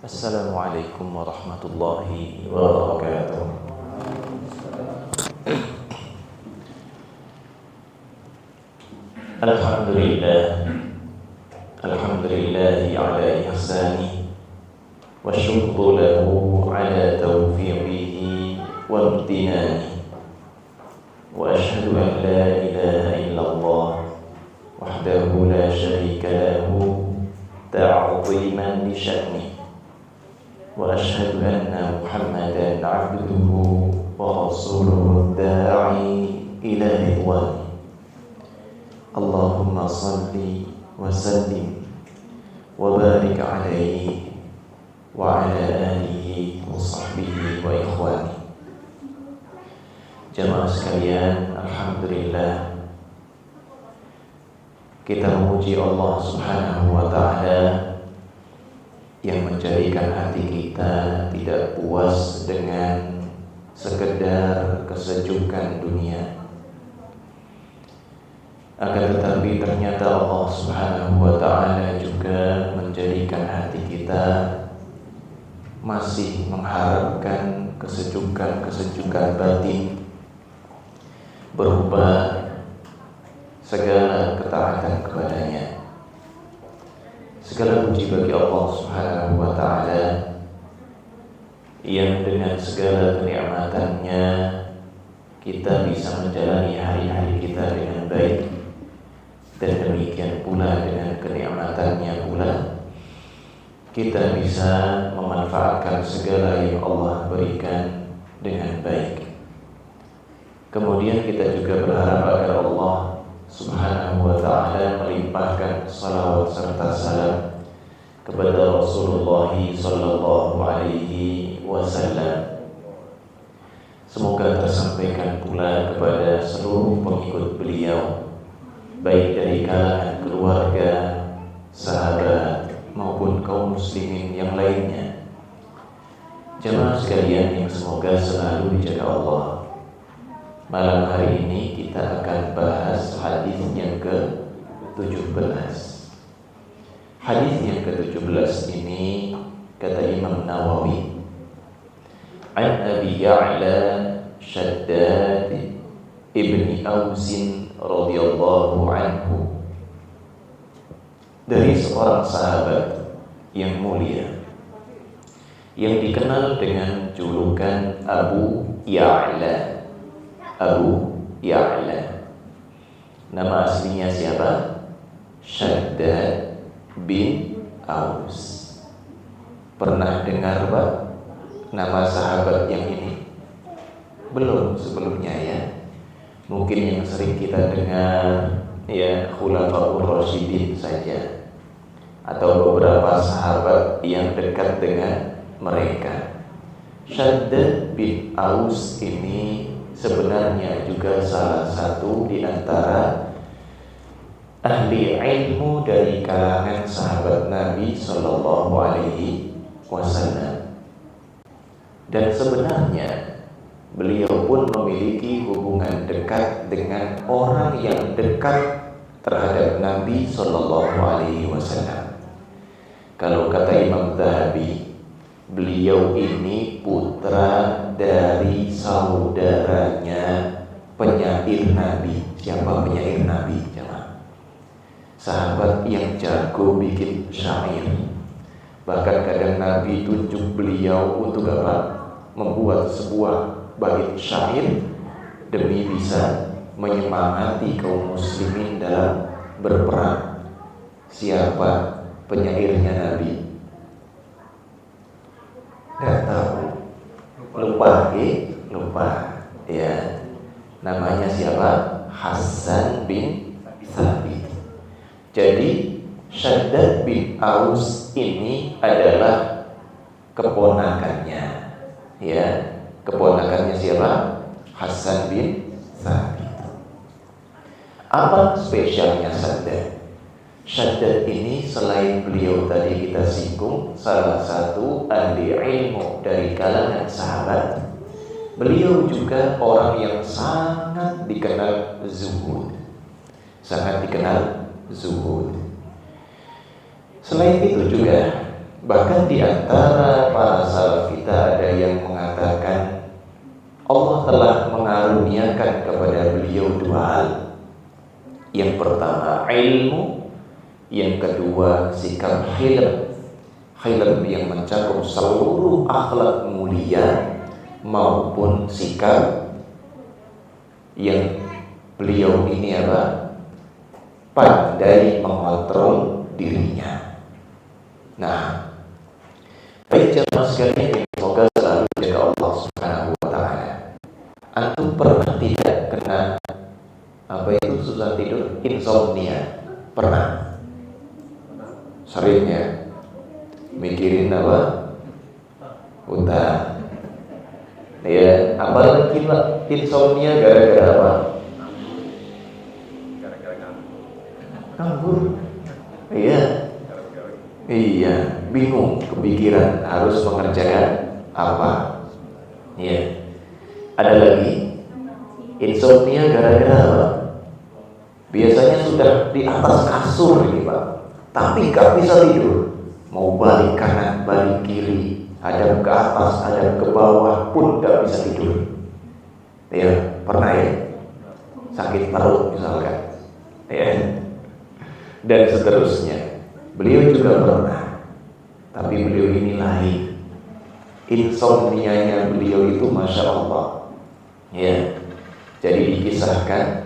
Assalamualaikum warahmatullahi wabarakatuh. Alhamdulillahi ala ihsani wa syukru lahu ala taufiqihi wa imtinani wa ashhadu an la ilaha illallah wahdahu la syarika lahu ta'ziman li sya'ni wa ashhadu anna Muhammadan 'abduhu wa rasuluhu da'i ila ridwani. Allahumma salli wa sallim wa barik alaihi wa ala alihi wa sahbihi wa ikhwani. Jamaah sekalian, alhamdulillah kita memuji Allah Subhanahu wa ta'ala yang menjadikan hati kita tidak puas dengan sekedar kesejukan dunia. Akan tetapi ternyata Allah Subhanahu wa ta'ala juga menjadikan hati kita masih mengharapkan kesejukan batin berupa segala ketaatan kepadanya. Segala puji bagi Allah Subhanahu wa ta'ala yang dengan segala kenikmatannya kita bisa menjalani hari-hari kita dengan baik, dan demikian pula dengan kenikmatannya pula kita bisa memanfaatkan segala yang Allah berikan dengan baik. Kemudian kita juga berharap agar Allah Subhanahu wa ta'ala melimpahkan salawat serta salam kepada Rasulullah sallallahu alaihi wasallam. Semoga tersampaikan pula kepada seluruh pengikut beliau, baik dari kalangan keluarga, sahabat maupun kaum muslimin yang lainnya. Jemaah sekalian yang semoga selalu dijaga Allah. Malam hari ini kita akan bahas hadis yang ke-17. Hadis yang ke-17 ini kata Imam Nawawi, An Abi Ya'la Shaddad ibni Ausin radhiyallahu anhu, dari seorang sahabat yang mulia yang dikenal dengan julukan Abu Ya'la. Abu Ya'la, nama aslinya siapa? Shaddad bin Aus. Pernah dengar Pak nama sahabat yang ini? Belum sebelumnya ya. Mungkin yang sering kita dengar ya Khulafaur Rasyidin saja, atau beberapa sahabat yang dekat dengan mereka. Shaddad bin Aus ini sebenarnya juga salah satu di antara ahli ilmu dari kalangan sahabat Nabi Sallallahu Alaihi Wasallam. Dan sebenarnya beliau pun memiliki hubungan dekat dengan orang yang dekat terhadap Nabi Sallallahu Alaihi Wasallam. Kalau kata Imam Zahabi, beliau ini putra dari saudaranya penyair Nabi. Siapa penyair Nabi? Jemaah, sahabat yang jago bikin syair. Bahkan kadang Nabi tunjuk beliau untuk apa? Membuat sebuah bait syair demi bisa menyemangati kaum muslimin dalam berperang. Siapa penyairnya Nabi? Gak tahu, lupa ya. Namanya siapa? Hasan bin Thabit. Jadi Shaddad bin Aus ini adalah keponakannya, ya. Keponakannya siapa? Hasan bin Thabit. Apa spesialnya Shaddad? Shaddad ini selain beliau tadi kita singgung salah satu ahli ilmu dari kalangan sahabat, beliau juga orang yang sangat dikenal zuhud. Selain itu juga Bahkan di antara para salaf kita ada yang mengatakan Allah telah mengaruniakan kepada beliau dua hal. Yang pertama ilmu, yang kedua sikap hilm. Hilm yang mencakup seluruh akhlak mulia maupun sikap yang beliau ini pandai mengontrol dirinya. Nah, baik jemaah sekalian, semoga selalu jaga Allah Subhanahu wa taala. Antum pernah tidak kena susah tidur, insomnia? Pernah? Sering ya? Mikirin utang. Ya, apalagi insomnia gara-gara apa? Nganggur. Iya, bingung, kepikiran harus mengerjakan apa. Iya. Ada lagi insomnia gara-gara apa? Biasanya sudah di atas kasur ini Pak, tapi gak bisa tidur. Mau balik kanan, balik kiri, hadap ke atas, hadap ke bawah pun gak bisa tidur. Ya, pernah ya? Sakit perut misalkan. Ya. Dan seterusnya. Beliau juga pernah. Tapi beliau ini lain. Insomnianya beliau itu Masya Allah. Ya. Jadi dikisahkan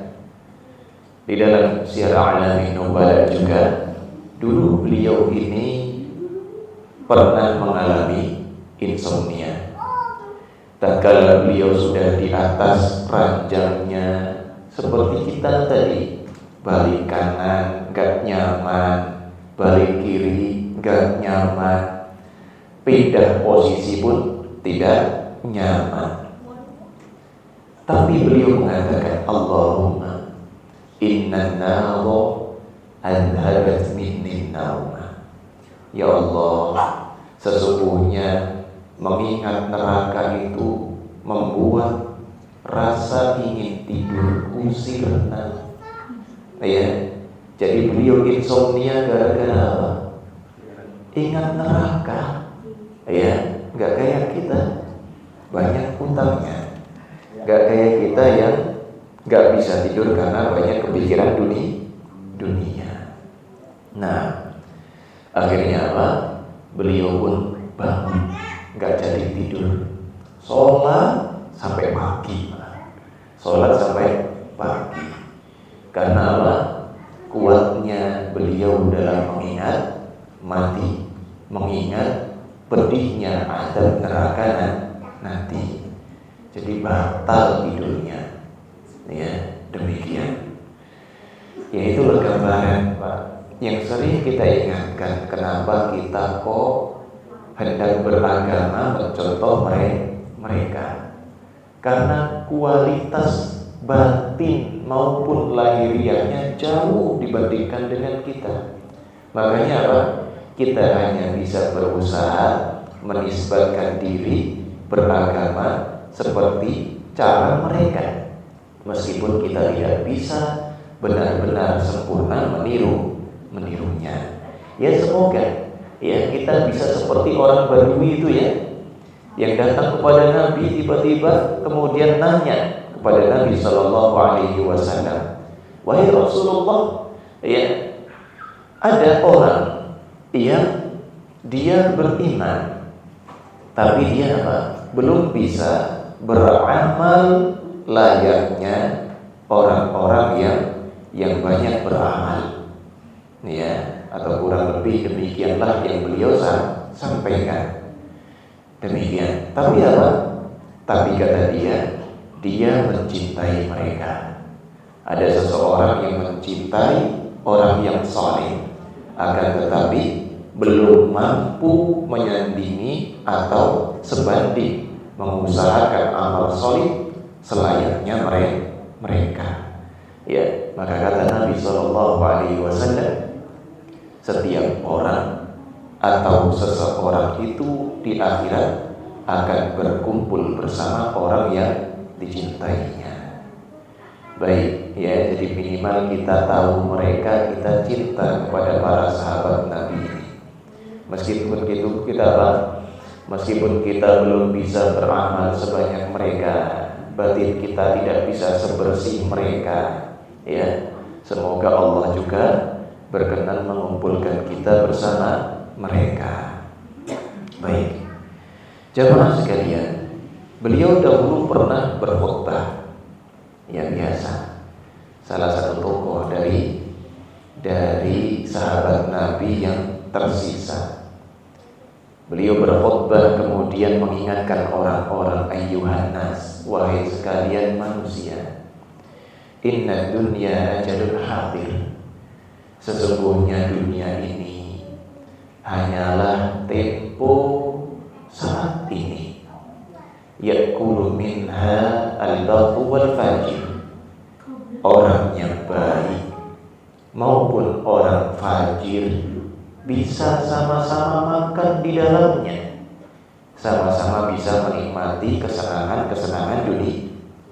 di dalam Syiar A'lamin Nubala juga, dulu beliau ini pernah mengalami insomnia. Tatkala beliau sudah di atas ranjangnya, seperti kita tadi, balik kanan gak nyaman, balik kiri gak nyaman, pindah posisi pun tidak nyaman. Tapi beliau mengatakan, Allahumma inna naro adhabat minni nauma. Ya Allah, sesungguhnya mengingat neraka itu membuat rasa ingin tidurku sirna. Ya, jadi beliau insomnia gara-gara apa? Ingat neraka. Ya, nggak kayak kita banyak utangnya. Nggak kayak kita yang nggak bisa tidur karena banyak kepikiran dunia. Nah, akhirnya apa? Beliau pun bangun, nggak jadi tidur, sholat sampai pagi. Karena apa? Kuatnya beliau dalam mengingat mati, mengingat pedihnya azab neraka nanti. Jadi batal tidurnya. Ya, demikian. Ya, itulah gambaran Pak yang sering kita ingatkan, kenapa kita kok hendak beragama mencontoh mereka. Karena kualitas batin maupun lahiriahnya jauh dibandingkan dengan kita. Makanya apa? Kita hanya bisa berusaha menisbatkan diri beragama seperti cara mereka, meskipun kita tidak bisa benar-benar sempurna menirunya. Ya, semoga ya kita bisa seperti orang Badui itu ya, yang datang kepada Nabi tiba-tiba kemudian nanya kepada Nabi Shallallahu Alaihi Wasallam, wahai Rasulullah, ya ada orang yang dia beriman tapi dia belum bisa beramal layaknya orang-orang yang banyak beramal, ya, atau kurang lebih demikianlah yang beliau sampaikan. Demikian. Tapi Tapi kata dia mencintai mereka. Ada seseorang yang mencintai orang yang saleh, akan tetapi belum mampu menyandingi atau sebanding mengusahakan amal soleh selayaknya mereka. Ya, maka kata Nabi Shallallahu Alaihi Wasallam, setiap orang atau seseorang itu di akhirat akan berkumpul bersama orang yang dicintainya. Baik, ya, jadi minimal kita tahu mereka, kita cinta kepada para sahabat Nabi ini. Meskipun meskipun kita belum bisa beramal sebanyak mereka, batin kita tidak bisa sebersih mereka, ya. Semoga Allah juga berkenan mengumpulkan kita bersama mereka. Baik, jamaah sekalian, beliau dahulu pernah berkhutbah yang biasa. Salah satu tokoh dari sahabat Nabi yang tersisa. Beliau berkhutbah kemudian mengingatkan orang-orang, ayyuhan nas, wahai sekalian manusia, inna dunya ajalun hadir, sesungguhnya dunia ini hanyalah tempo saat ini. Ya'kulu minha al-barru wal fajir, orang yang baik maupun orang fajir bisa sama-sama makan di dalamnya, sama-sama bisa menikmati kesenangan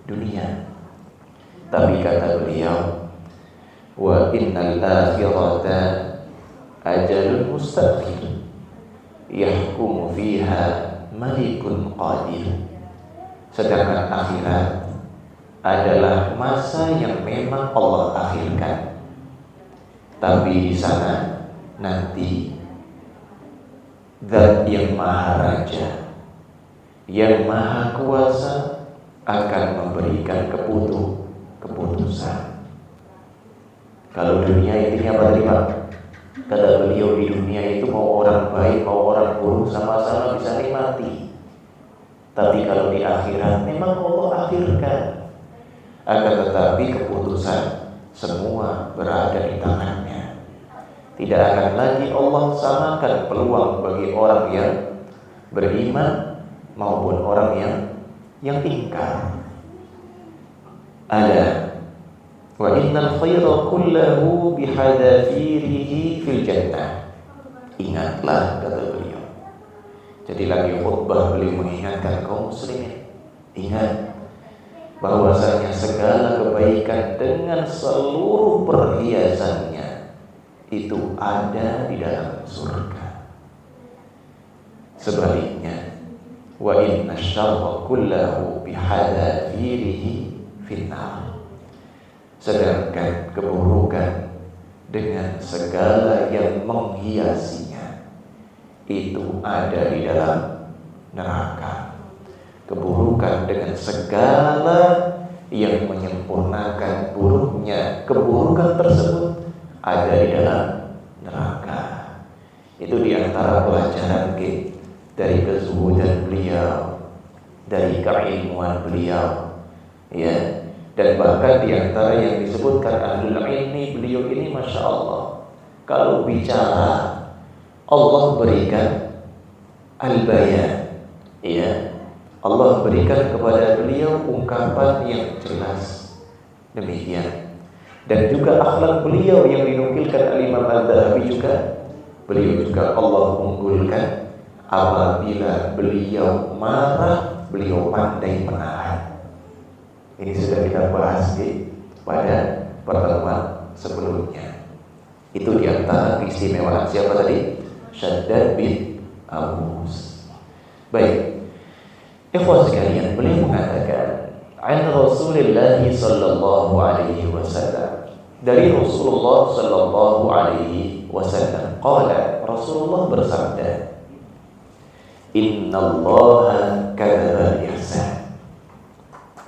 dunia. Tapi kata beliau, wa innal akhirata ajalun mustaqim yahkumu fiha malikun qadir. Sedangkan akhirat adalah masa yang memang Allah akhirkan, tapi di sana nanti Zat yang Maha Raja, yang Maha Kuasa akan memberikan keputusan. Kalau dunia intinya apa tadi Pak? Kata beliau, di dunia itu mau orang baik mau orang buruk sama-sama bisa nikmati. Tapi kalau di akhirat memang Allah akhirkan, akan tetapi keputusan semua berada di tangannya. Tidak akan lagi Allah samakan peluang bagi orang yang beriman maupun orang yang ingkar. Ada wa innal khayra kullahu bihadafirihi fil jannah. Ingatlah, kata beliau. Jadi lagi khutbah beliau mengingatkan kaum muslimin, ingat bahwasanya segala kebaikan dengan seluruh perhiasannya itu ada di dalam surga. Sebaliknya, wa inna syarra kullahu bihadafirihi finnar. Sedangkan keburukan dengan segala yang menghiasinya itu ada di dalam neraka. Keburukan dengan segala yang menyempurnakan buruknya keburukan tersebut ada di dalam neraka. Itu diantara pelajaran dari kezuhudan beliau, dari keilmuan beliau, ya. Dan bahkan diantara yang disebutkan ahlul ilmi, beliau ini masya Allah, kalau bicara Allah berikan al-bayan, ya. Allah berikan kepada beliau ungkapan yang jelas. Demikian. Dan juga akhlak beliau yang dinukilkan Imam Al-Dhahabi juga, beliau juga Allah unggulkan apabila beliau marah, beliau pandai menahan. Ini sudah kita bahas pada pertemuan sebelumnya. Itu diantara keistimewaan siapa tadi? Shaddad bin Aus. Baik, ikhwan sekalian, beliau mengatakan an Rasulullah sallallahu alaihi wasallam, dari Rasulullah sallallahu alaihi wasallam, qala, Rasulullah bersabda, innallaha kataba al-ihsan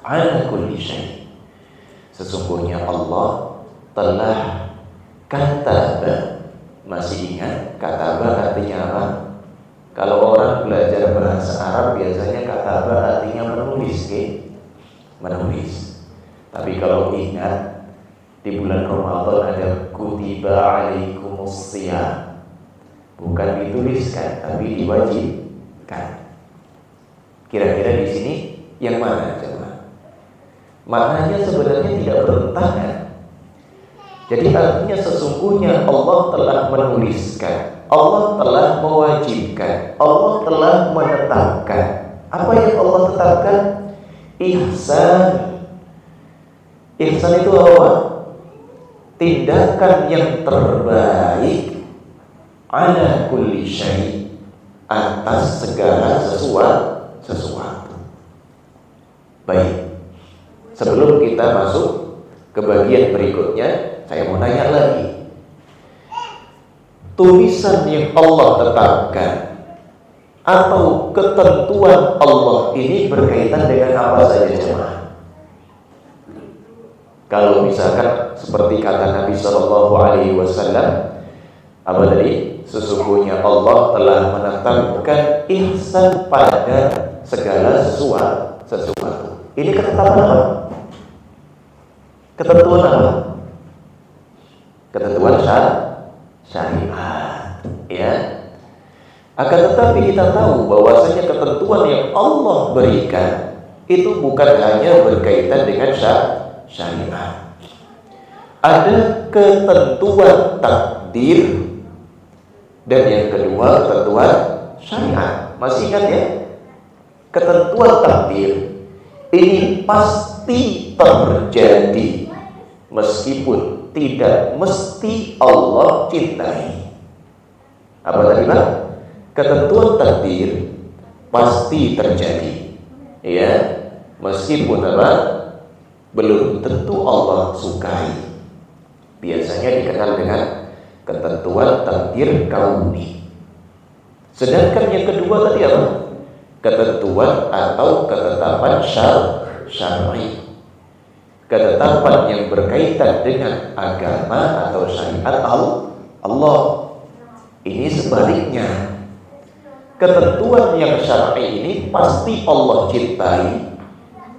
ala kulli syai'. Sesungguhnya Allah telah kataba. Masih ingat kataba artinya apa? Kalau orang belajar bahasa Arab biasanya kataba artinya menulis, menulis. Tapi kalau ingat di bulan Ramadan ada kutiba alaikumus shiyam, bukan dituliskan tapi diwajibkan. Kira-kira di sini yang mana coba? Maknanya sebenarnya tidak bertentangan. Jadi artinya sesungguhnya Allah telah menuliskan, Allah telah mewajibkan, Allah telah menetapkan. Apa yang Allah tetapkan? Ihsan. Ihsan itu apa? Tindakan yang terbaik ala kulli syai', atas segala sesuatu. Baik, sebelum kita masuk ke bagian berikutnya, saya mau nanya lagi. Tulisan yang Allah tetapkan atau ketentuan Allah ini berkaitan dengan apa saja jemaah? Kalau misalkan seperti kata Nabi Shallallahu Alaihi Wasallam, apa tadi? Sesungguhnya Allah telah menetapkan ihsan pada segala sesuatu. Ini ketetapan apa? Ketentuan apa? Ketentuan syariat, ya. Akan tetapi kita tahu bahwasanya ketentuan yang Allah berikan itu bukan hanya berkaitan dengan syariat. Ada ketentuan takdir dan yang kedua ketentuan syariat. Masih ingat ya? Ketentuan takdir ini pasti terjadi meskipun tidak mesti Allah cintai. Apa tadi Pak? Ketentuan takdir pasti terjadi, ya, meskipun apa? Belum tentu Allah sukai. Biasanya dikenal dengan ketentuan takdir kauni. Sedangkan yang kedua tadi apa? Ketentuan atau ketetapan syar'i. Ketetapan yang berkaitan dengan agama atau syariat Allah. Ini sebaliknya. Ketentuan yang syar'i ini pasti Allah cintai,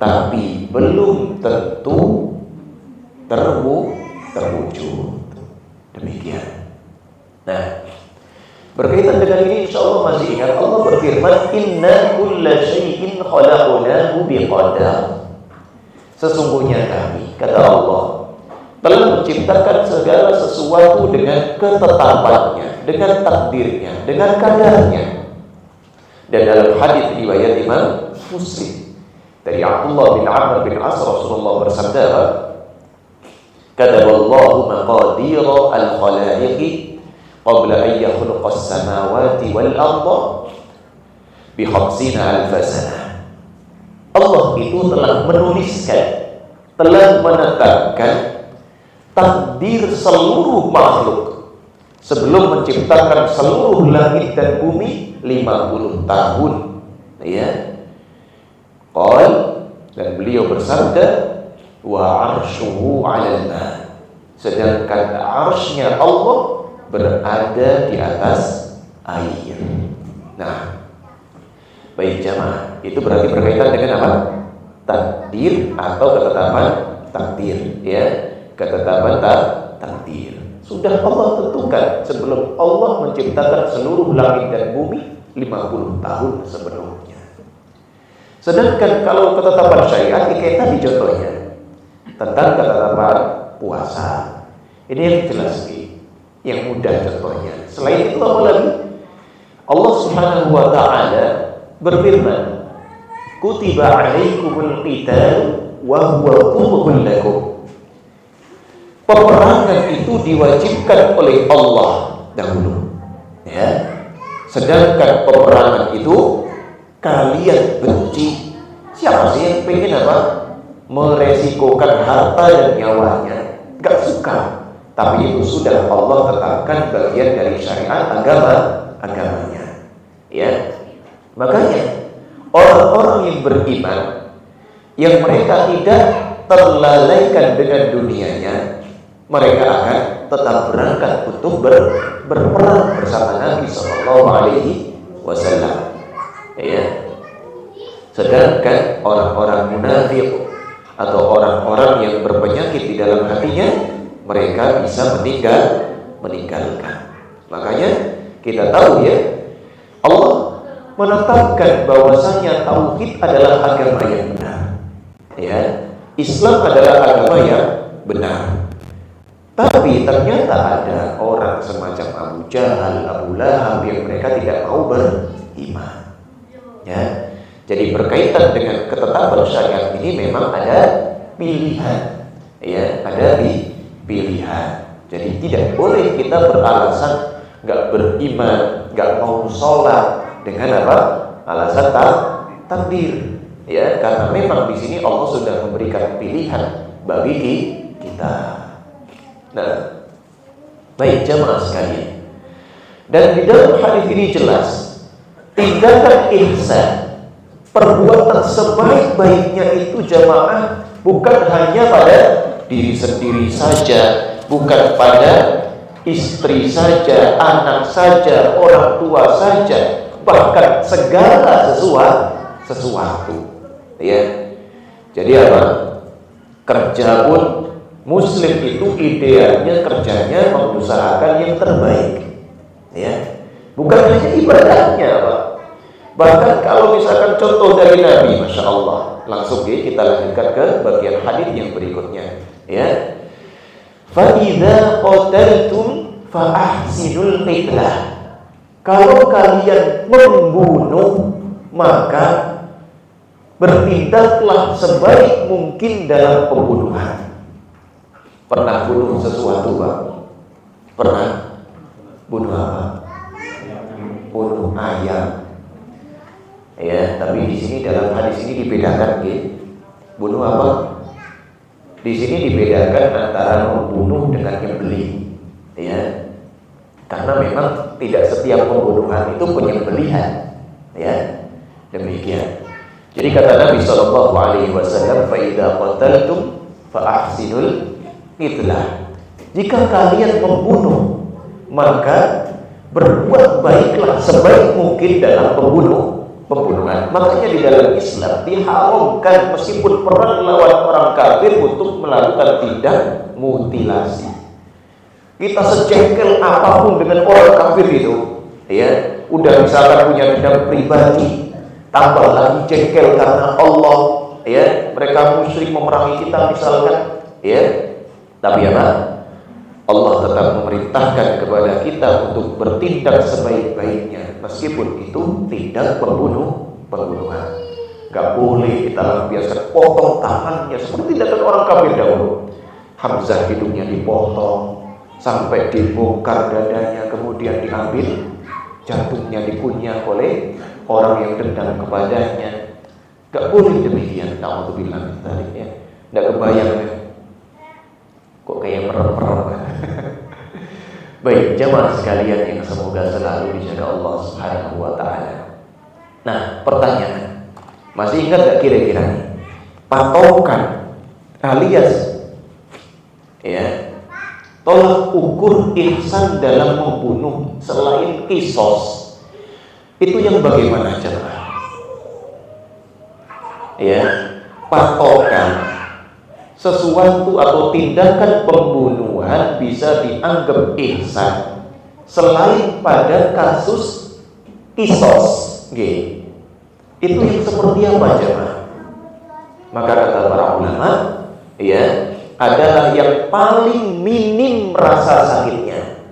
tapi belum tentu terwujud. Demikian. Nah, berkaitan dengan ini insya Allah masih ingat Allah berfirman, Inna kulla syai'in khalaqnahu biqadar. Sesungguhnya kami, kata Allah, telah menciptakan segala sesuatu dengan ketetapannya, dengan takdirnya, dengan kadarnya. Dan dalam hadis riwayat Imam Muslim dari Abdullah bin Amr bin As, Rasulullah bersabda, Kataballahu maqadira al-khalaiqi qabla an yakhluqa as-samawati wal arda bi 50,000 sanah. Allah itu telah menuliskan, telah menetapkan takdir seluruh makhluk sebelum menciptakan seluruh langit dan bumi 50 tahun, ya. Qal, dan beliau bersabda, wa arshuhu 'alal ma, sedangkan arsy-Nya Allah berada di atas air. Nah, baik jamaah, itu berarti berkaitan dengan apa? Takdir atau ketetapan takdir, ya. Ketetapan takdir sudah Allah tentukan sebelum Allah menciptakan seluruh langit dan bumi 50 tahun sebelumnya. Sedangkan kalau ketetapan syariat, kayak tadi contohnya tentang ketetapan puasa, ini yang jelas nih, yang mudah contohnya. Selain itu apa lagi? Allah Subhanahu wa ta'ala berfirman, Kutiba 'alaikumul qital wa huwa kurhun lakum. Peperangan itu diwajibkan oleh Allah dahulu, ya. Sedangkan peperangan itu kalian benci. Siapa sih yang pengen apa? Meresikokan harta dan nyawanya? Gak suka. Tapi itu sudah Allah tetapkan bagian dari syariat agamanya, ya. Makanya orang-orang yang beriman yang mereka tidak terlalaikan dengan dunianya, mereka akan tetap berangkat untuk berperang bersama Nabi Sallallahu Alaihi Wasallam, ya. Sedangkan orang-orang munafik atau orang-orang yang berpenyakit di dalam hatinya, mereka bisa meninggalkan. Makanya kita tahu ya, Allah menetapkan bahwasanya tauhid adalah agama yang benar, ya. Islam adalah agama yang benar. Tapi ternyata ada orang semacam Abu Jahal, Abu Lahab yang mereka tidak mau beriman, ya. Jadi berkaitan dengan ketetapan syariat ini memang ada pilihan, ya, ada pilihan. Jadi tidak boleh kita beralasan nggak beriman, nggak mau sholat dengan apa? Alasan takdir. Ya, karena memang di sini Allah sudah memberikan pilihan bagi kita. Nah, baik jamaah sekalian. Dan di dalam hadis ini jelas, tindakan ihsan, perbuatan sebaik-baiknya itu jamaah bukan hanya pada diri sendiri saja, bukan pada istri saja, anak saja, orang tua saja, bahkan segala sesuatu. Ya. Jadi apa? Kerja pun Muslim itu idealnya kerjanya mengusahakan yang terbaik. Ya. Bukan hanya ibadahnya, Pak. Bahkan kalau misalkan contoh dari Nabi, Masya Allah, langsung kita lanjutkan ke bagian hadis yang berikutnya. Ya. Fa'idha qataltum fa'ahsinul qitlah. Kalau kalian membunuh, maka bertindaklah sebaik mungkin dalam pembunuhan. Pernah bunuh sesuatu, Pak? Pernah? Bunuh apa? Bunuh ayam. Ya, tapi di sini dalam hadis ini dibedakan, bunuh apa? Di sini dibedakan antara membunuh dengan nyembelih. Ya. Karena memang tidak setiap pembunuhan itu penyembelihan. Ya. Demikian. Jadi kata Nabi sallallahu alaihi wasallam, "Fa idza qataltum fa ahsinul qitlah." Jika kalian membunuh, maka berbuat baiklah sebaik mungkin dalam pembunuhan. Makanya di dalam Islam diharamkan meskipun perang melawan orang kafir untuk melakukan tindak mutilasi. Kita secengkel apapun dengan orang kafir itu, ya, udah misalkan punya dendam pribadi, tambah lagi jengkel karena Allah, ya, mereka musyrik memerangi kita misalkan, ya, tapi apa? Allah tetap memerintahkan kepada kita untuk bertindak sebaik-baiknya meskipun itu tindak pembunuhan. Gak boleh kita lampiaskan potong tangannya seperti tindakan orang kafir dahulu. Hamzah hidungnya dipotong sampai dibongkar dadanya, kemudian diambil jantungnya, dikunyah oleh orang yang dendam kepadanya. Gak boleh demikian. Na'udzubillah tadi, ya. Nggak kebayang, ya. Kok kayak merem-merem. Baik, jamaah sekalian yang semoga selalu dijaga Allah Subhanahu wa taala. Nah, pertanyaan. Masih ingat gak kira-kira nih? Patokan alias, ya, tolak ukur ihsan dalam membunuh selain kisos itu yang bagaimana, jemaah? Ya, patokan sesuatu atau tindakan pembunuhan bisa dianggap ihsan selain pada kasus kisos, itu yang seperti apa, jemaah? Maka kata para ulama, ya, adalah yang paling minim rasa sakitnya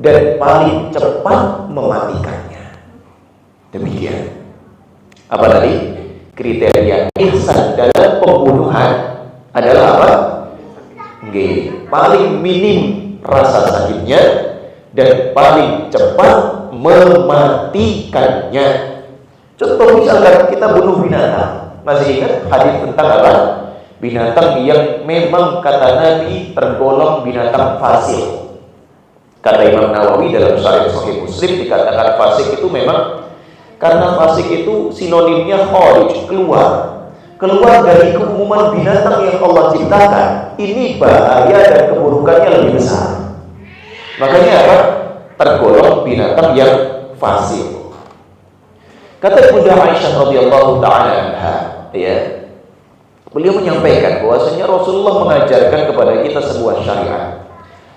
dan paling cepat mematikannya. Demikian. Apa tadi? Kriteria ihsan dalam pembunuhan adalah apa? Paling minim rasa sakitnya dan paling cepat mematikannya. Contoh misalkan kita bunuh binatang. Masih ingat hadis tentang apa? Binatang yang memang kata Nabi tergolong binatang fasik. Kata Imam Nawawi dalam Syarah Sahih Muslim dikatakan fasik itu memang karena fasik itu sinonimnya kharij, keluar dari keumuman binatang yang Allah ciptakan. Ini bahaya dan keburukannya lebih besar. Makanya apa? Tergolong binatang yang fasik. Kata Bunda Aisyah radhiyallahu taala anha, ya, beliau menyampaikan bahwasanya Rasulullah mengajarkan kepada kita sebuah syariat.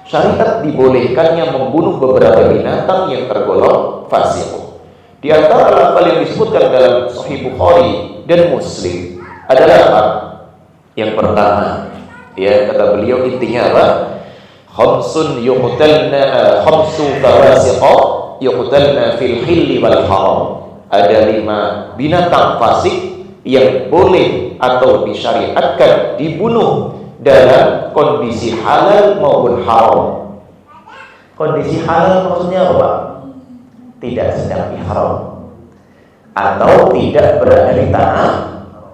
Syariat dibolehkannya membunuh beberapa binatang yang tergolong fasik. Di antara hal yang disebutkan dalam Sahih Bukhari dan Muslim adalah apa? Yang pertama, ya, kata beliau intinya apa? Khamsu fawasiqa yuqtalna fil hilli wal haram. Ada 5 binatang fasik yang boleh atau disyariatkan dibunuh dalam kondisi halal maupun haram. Kondisi halal maksudnya apa, Pak? Tidak sedang ihram atau tidak berada di tanah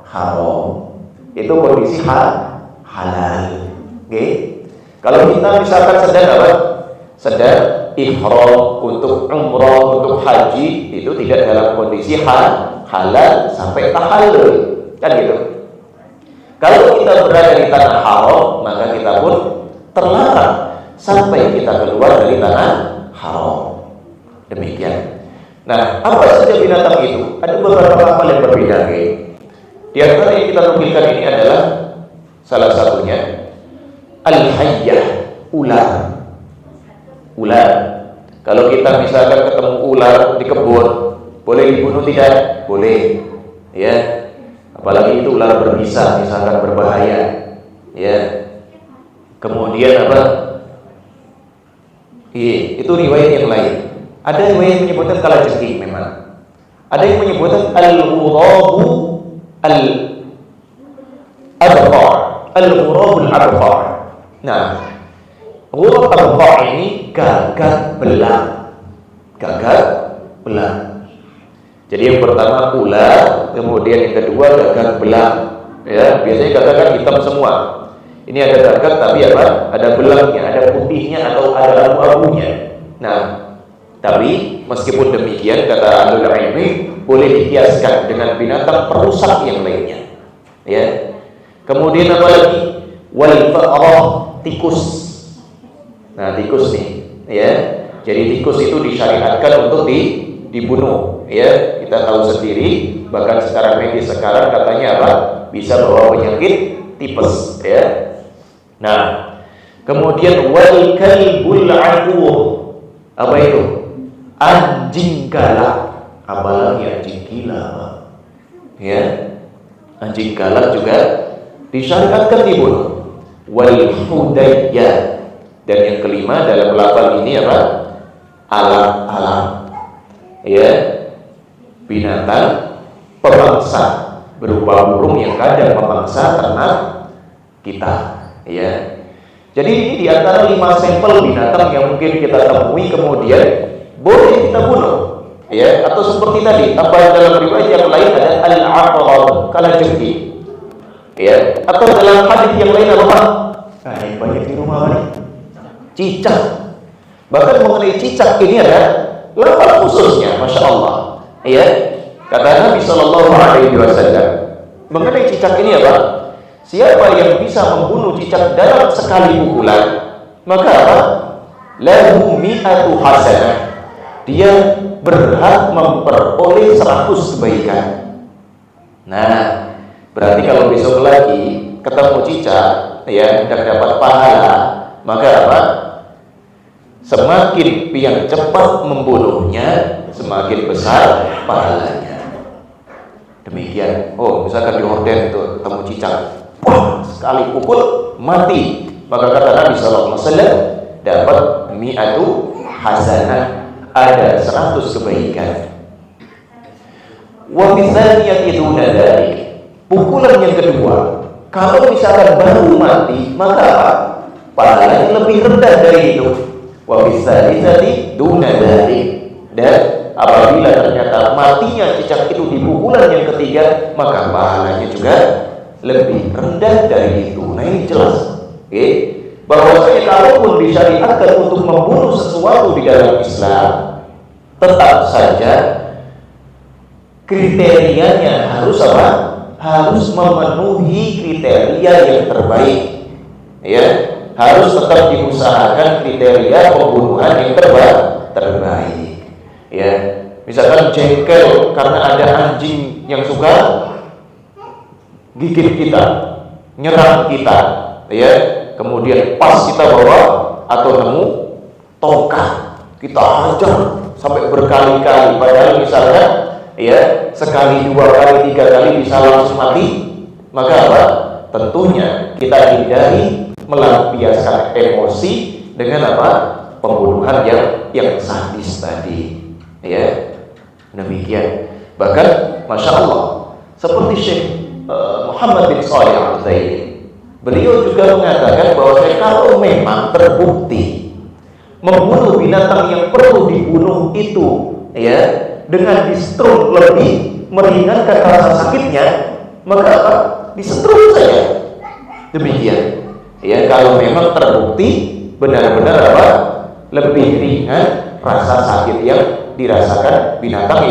haram. Itu kondisi halal. Oke. Kalau kita misalkan sedang apa? Sedang ihram untuk umrah, untuk haji, itu tidak dalam kondisi halal sampai tahallul, kan gitu. Kalau kita berada di tanah haram, maka kita pun terlarang sampai kita keluar dari tanah haram. Demikian. Nah, apa saja binatang itu? Ada beberapa kapal yang berbeda. Di antara yang kita nukilkan ini adalah salah satunya al-hayyah, ular. Ular. Kalau kita misalkan ketemu ular di kebun, boleh dibunuh tidak? Boleh. Ya. Apalagi itu ular berbisa, misalkan berbahaya. Ya. Kemudian apa? Iya, itu riwayat yang lain. Ada riwayat yang menyebutkan kalajengking memang. Ada yang menyebutkan al-ghurabu al-abqar. Al-ghurabul abqar. Nah, ghurab abqar ini gagak belang. Gagak belang. Jadi yang pertama ular, kemudian yang kedua gagak belang. Ya, biasanya gagak kan hitam semua. Ini ada gagak tapi apa? Ada belangnya, ada putihnya atau ada abu-abunya. Nah, tapi meskipun demikian kata ahlul ilmi boleh dikiaskan dengan binatang perusak yang lainnya. Ya. Kemudian apa lagi? Wal fa'rah, tikus. Nah, tikus nih, ya. Jadi tikus itu disyariatkan untuk dibunuh, ya. Kita tahu sendiri, bahkan secara medis sekarang katanya apa? Bisa bawa penyakit tipes, ya. Nah, kemudian wal kalbul aqur. Apa itu? Anjing galak. Apalagi anjing gila, Pak. Ya. Anjing galak juga disyariatkan dibunuh. Wal hudayyah. Dan yang kelima dalam lafal ini apa? Alam-alam. Ya. Binatang pemangsa berupa burung yang kadang memangsa ternak kita. Ya. Jadi ini diantara 5 sampel binatang yang mungkin kita temui kemudian boleh kita bunuh. Ya, atau seperti tadi, apa dalam riwayat yang lain ada al-aqrab, kalajengking. Ya, atau dalam hadis yang lain apa? Nah, yang banyak di rumah ini cicak. Bahkan mengenai cicak ini ada lafaz khususnya, masya Allah. Ya, kata Nabi Shallallahu Alaihi Wasallam mengenai cicak ini apa? Siapa yang bisa membunuh cicak dalam sekali pukulan, maka apa? Lahu mi'atu hasanah. Dia berhak memperoleh 100 kebaikan. Nah, berarti kalau besok lagi ketemu cicak, ya, dan dapat pahala, maka apa? Semakin yang cepat membunuhnya, semakin besar pahalanya. Demikian. Oh, misalkan di horden itu ketemu cicak, wah, sekali pukul mati, maka kata Nabi Sallallahu Alaihi Wasallam dapat mi'atu hasanah, ada 100 kebaikan. Wa mitsaniyati duna dzalik. Pukulan yang kedua, kalau misalkan baru mati, maka apa? Pahalanya lebih rendah dari itu. Wa mitsaniyati duna dzalik. Dan apabila ternyata matinya cicak itu di pukulan yang ketiga, maka pahalanya juga lebih rendah dari itu. Nah, ini jelas, bahwasanya kalaupun disyariatkan untuk membunuh sesuatu di dalam Islam, tetap saja kriterianya harus apa? Harus memenuhi kriteria yang terbaik. Ya, harus tetap diusahakan kriteria pembunuhan yang terbaik. Ya, misalkan jengkel karena ada anjing yang suka gigit kita, nyerang kita, ya. Kemudian pas kita bawa atau nemu tongkat, kita hajar sampai berkali-kali. Padahal misalnya, ya, sekali, 2 kali, 3 kali bisa langsung mati. Maka apa? Tentunya kita hindari melampiaskan emosi dengan apa? Pembunuhan yang sadis tadi. Ya, demikian. Bahkan, masya Allah, seperti Syekh Muhammad bin Shalih Al-Utsaimin, beliau juga mengatakan bahwa kalau memang terbukti membunuh binatang yang perlu dibunuh itu ya dengan disetrum lebih meringankan rasa sakitnya, maka apa? Disetrum saja. Demikian. Ya, kalau memang terbukti benar-benar apa? Lebih ringan rasa sakit yang dirasakan binatang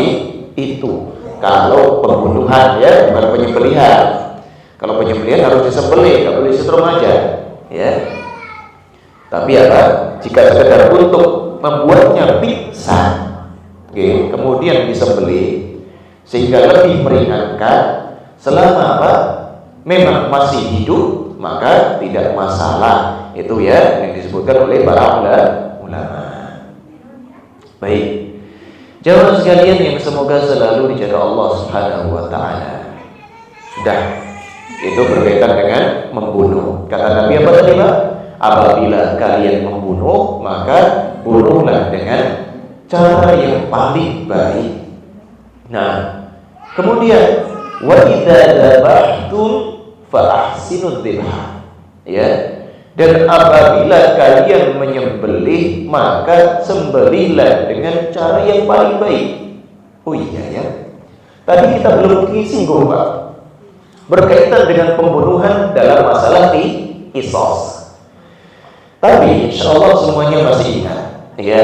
itu. Kalau pembunuhan ya, bukan penyembelihan. Kalau penyembelihan harus disembelih, nggak boleh disetrum aja. Ya. Tapi apa? Jika sekedar untuk membuatnya pingsan, okay, kemudian disembelih sehingga lebih meringankan, selama apa? Memang masih hidup, maka tidak masalah. Itu ya yang disebutkan oleh para ulama. Baik, jamaah sekalian yang semoga selalu dijaga Allah Subhanahu wa taala. Sudah, itu berkaitan dengan membunuh. Kata Nabi apa tadi, Pak? Apabila kalian membunuh, maka bunuhlah dengan cara yang paling baik. Nah, kemudian wa idza dzabhtum fa ahsinudz dzibha. Ya. Dan apabila kalian menyembelih, maka sembelihlah dengan cara yang paling baik. Oh iya ya. Tadi kita belum singgung, Pak. Berkaitan dengan pembunuhan dalam masalah qisas. Tapi insya Allah semuanya masih ingat, ya.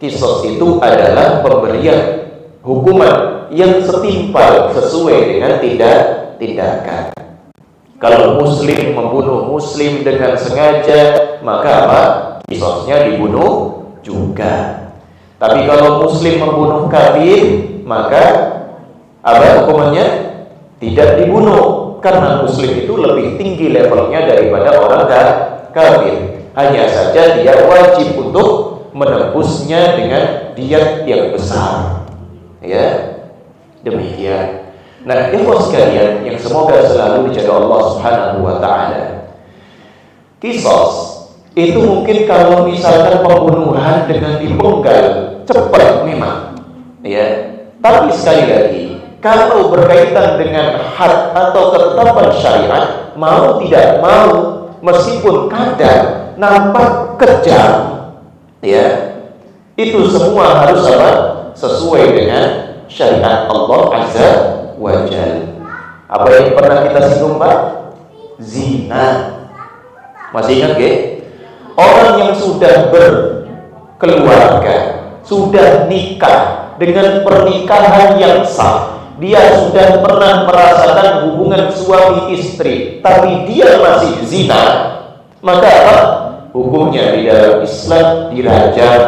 Qisas itu adalah pemberian hukuman yang setimpal sesuai dengan tindakan. Kalau muslim membunuh muslim dengan sengaja, maka apa? Qisasnya dibunuh juga. Tapi kalau muslim membunuh kafir, maka apa hukumannya? Tidak dibunuh, karena muslim itu lebih tinggi levelnya daripada orang kafir. Hanya saja dia wajib untuk menebusnya dengan diat yang besar. Ya, demikian. Nah, ikhwah sekalian yang semoga selalu dijaga Allah Subhanahu wa taala. Qisas itu mungkin kalau misalkan pembunuhan dengan dipenggal cepat memang. Ya. Tapi sekali lagi, kalau berkaitan dengan had atau ketetapan syariat, mau tidak mau, meskipun kadang nampak kejam, ya, itu semua harus apa? Sesuai dengan syariat Allah Azza wa Jalla. Apa yang pernah kita singgung, Pak? Zina. Masih ingat nggih? Orang yang sudah berkeluarga, sudah nikah dengan pernikahan yang sah, dia sudah pernah merasakan hubungan suami istri, tapi dia masih zina, maka apa? Hukumnya di dalam Islam dirajam,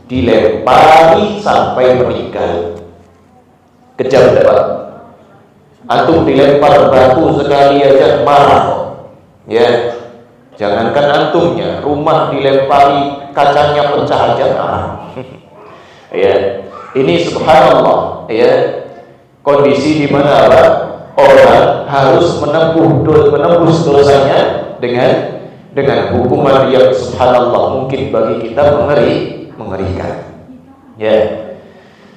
dilempari sampai meninggal. Kejam tidak, Pak? Antum dilempar batu sekali aja marah kok. Ya, jangankan antumnya, rumah dilempari kacanya pecah aja marah. Ya, ini subhanallah. Ya, kondisi di mana apa? Orang harus menembus dosanya dengan hukuman yang subhanallah mungkin bagi kita mengerikan. Ya.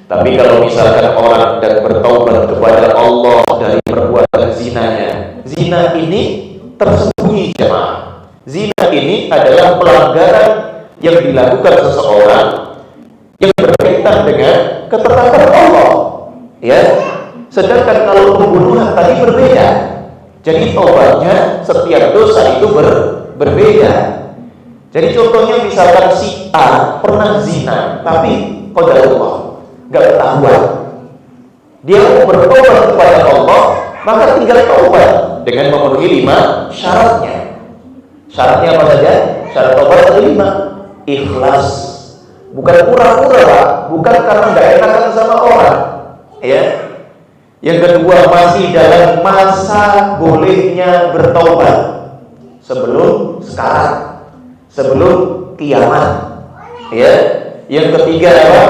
Tapi kalau misalkan orang dan bertaubat kepada Allah dari perbuatan zinanya, zina ini tersembunyi, jemaah. Zina ini adalah pelanggaran yang dilakukan seseorang yang berkaitan dengan ketetapan Allah. Ya. Sedangkan kalau pembunuhan tadi berbeda. Jadi taubatnya setiap dosa itu berbeda. Jadi contohnya misalkan si A pernah zina, tapi qadarullah nggak ketahuan. Dia mau bertobat kepada Allah, maka tinggal taubat dengan memenuhi 5 syaratnya. Syaratnya apa saja? Syarat taubat ada 5. Ikhlas, bukan pura-pura, Pak. Bukan karena nggak enakan sama orang, ya. Yang kedua, masih dalam masa bolehnya bertaubat sebelum sekarang, sebelum kiamat, ya. Yang ketiga apa?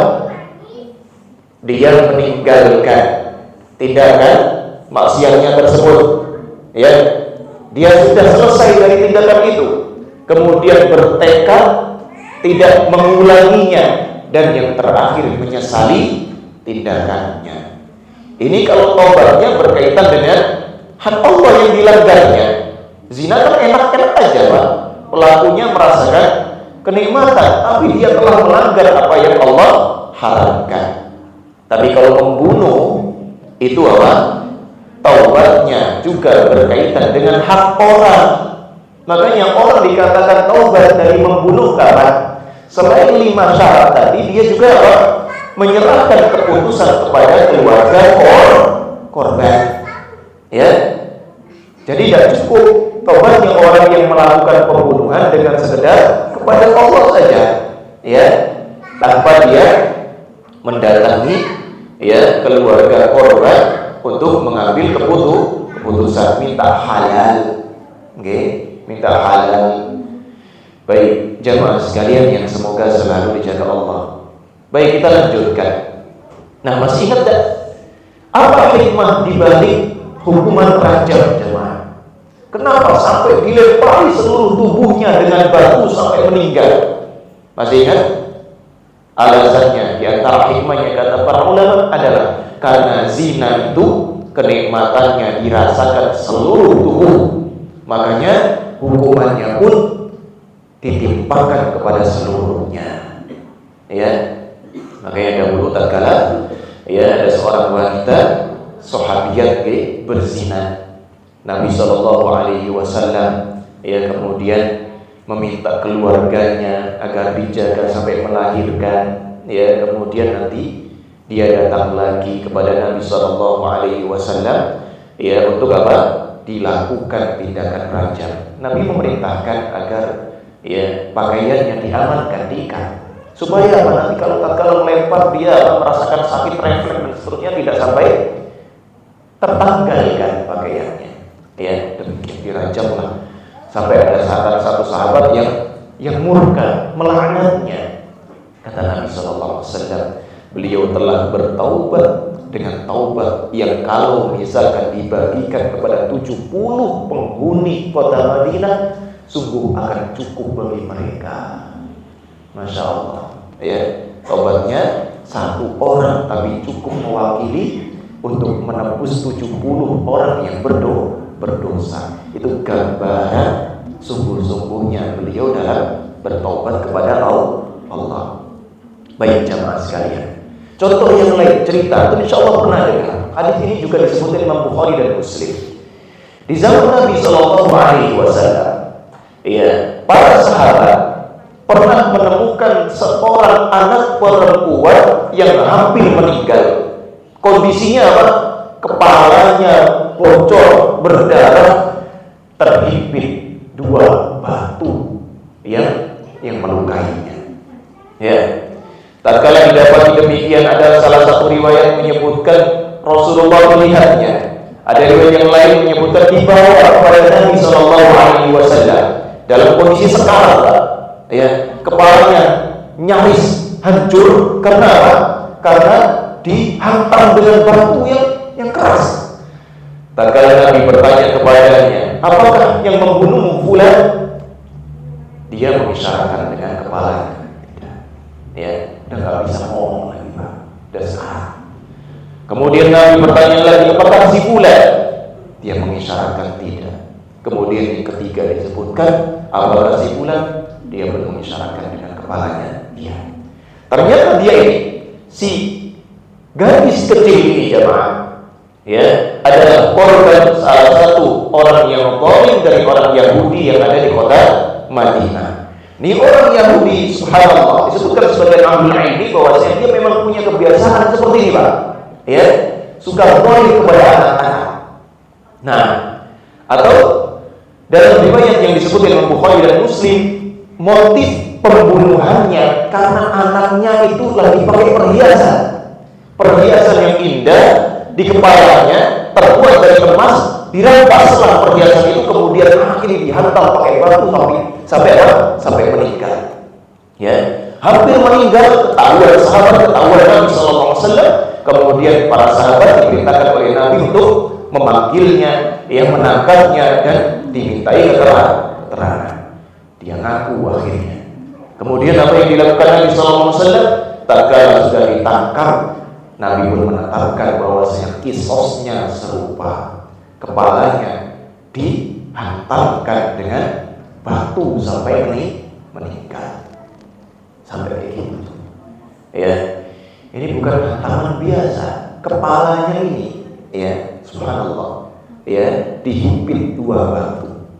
Dia meninggalkan tindakan maksiatnya tersebut, ya. Dia sudah selesai dari tindakan itu, kemudian bertekad tidak mengulanginya, dan yang terakhir menyesali tindakannya. Ini kalau taubatnya berkaitan dengan hak Allah yang dilanggarnya. Zina kan enak-enak aja, Pak. Pelakunya merasakan kenikmatan, tapi dia telah melanggar apa yang Allah haramkan. Tapi kalau membunuh itu apa? Taubatnya juga berkaitan dengan hak orang. Makanya orang dikatakan taubat dari membunuh kapan? Selain 5 syarat tadi, dia juga apa? Menyerahkan keputusan kepada keluarga korban. Ya. Jadi tidak cukup taubatnya orang yang melakukan pembunuhan dengan sekedar kepada Allah saja, ya, tanpa dia mendatangi ya keluarga korban untuk mengambil keputusan, minta halal, minta halal. Baik, jamaah sekalian yang semoga selalu dijaga Allah. Baik, kita lanjutkan. Nah, masih ingat tak apa hikmah dibalik hukuman rajam, jemaah? Kenapa sampai dilempari seluruh tubuhnya dengan batu sampai meninggal? Masih ingat? Alasannya di antara hikmahnya kata para ulama adalah karena zina itu kenikmatannya dirasakan seluruh tubuh, makanya hukumannya pun ditimpakan kepada seluruhnya. Ya, makanya dahulu tatkala ya ada seorang wanita sahabiyat berzina, Nabi SAW ya kemudian meminta keluarganya agar dijaga sampai melahirkan, ya kemudian nanti dia datang lagi kepada Nabi SAW ya untuk apa? Dilakukan tindakan rajam. Nabi memerintahkan agar ya pakaiannya diamankan, diikat, supaya apa? Nanti kalau melempar dia merasakan sakit refleks dan seterusnya tidak sampai tertanggalkan pakaiannya. Ya, demikian dirajamlah. Sampai ada satu sahabat yang murka, melaknatnya. Kata Nabi SAW, beliau telah bertaubat dengan taubat yang kalau misalkan dibagikan kepada 70 penghuni kota Madinah, sungguh akan cukup bagi mereka. Masya Allah. Ya, taubatnya satu orang tapi cukup mewakili untuk menebus 70 orang yang berdosa. Itu gambaran sungguh-sungguhnya beliau dalam bertobat kepada Allah. Baik jamaah sekalian, contoh yang lain, cerita itu insya Allah pernah dengar. Hadis ini juga disebutkan Imam Bukhari dan Muslim. Di zaman Nabi SAW, ya, para sahabat pernah menemukan seorang anak perempuan yang hampir meninggal. Kondisinya apa? Kepalanya bocor, berdarah, terhimpit 2 batu yang melukainya. Ya. Tatkala didapati demikian, ada salah satu riwayat menyebutkan Rasulullah melihatnya. Ada riwayat yang lain menyebutkan dibawa kepada Nabi SAW dalam kondisi sekarat, ya, kepalanya nyaris hancur karena apa? Karena dihantam dengan batu yang keras. Tatkala Nabi bertanya kepadanya, apakah yang membunuhmu fulan? Dia mengisyaratkan dengan kepalanya. Ya, udah nggak bisa ngomong lagi, Pak. Udah sekarang. Kemudian Nabi bertanya lagi, apakah si fulan? Dia mengisyaratkan tidak. Kemudian yang ketiga disebutkan, apakah si fulan? Dia mengisyaratkan dengan kepalanya. Iya. Ternyata dia ini, si gadis kecil ini jemaah, ya, adalah korban salah satu orang yang zalim dari orang Yahudi yang ada di kota Madinah. Ini orang Yahudi, subhanallah, disebutkan sebagai ahli ilmi bahwasanya dia memang punya kebiasaan seperti ini, Pak. Ya, suka zalim kepada anak-anak. Nah, atau dalam riwayat yang disebut Imam Bukhari dan Muslim, motif pembunuhannya karena anaknya itu lagi pakai perhiasan yang indah di kepalanya, terbuat dari emas, dirampaslah perhiasan itu, kemudian anak ini dihantam pakai batu sampai meninggal. Ya, hampir meninggal, ketahuan Nabi SAW. Kemudian para sahabat diperintahkan oleh Nabi untuk memanggilnya, yang menangkapnya dan dimintai keterangan. Dia ngaku akhirnya. Kemudian apa yang dilakukan Nabi SAW? Tatkala sudah ditangkap, Nabi pun menetapkan bahwasanya kisosnya serupa. Kepalanya dihantamkan dengan batu sampai meninggal. Sampai kayak gitu. Ya. Ini bukan tangan biasa, kepalanya ini, ya, subhanallah, ya, dihimpit 2 batu.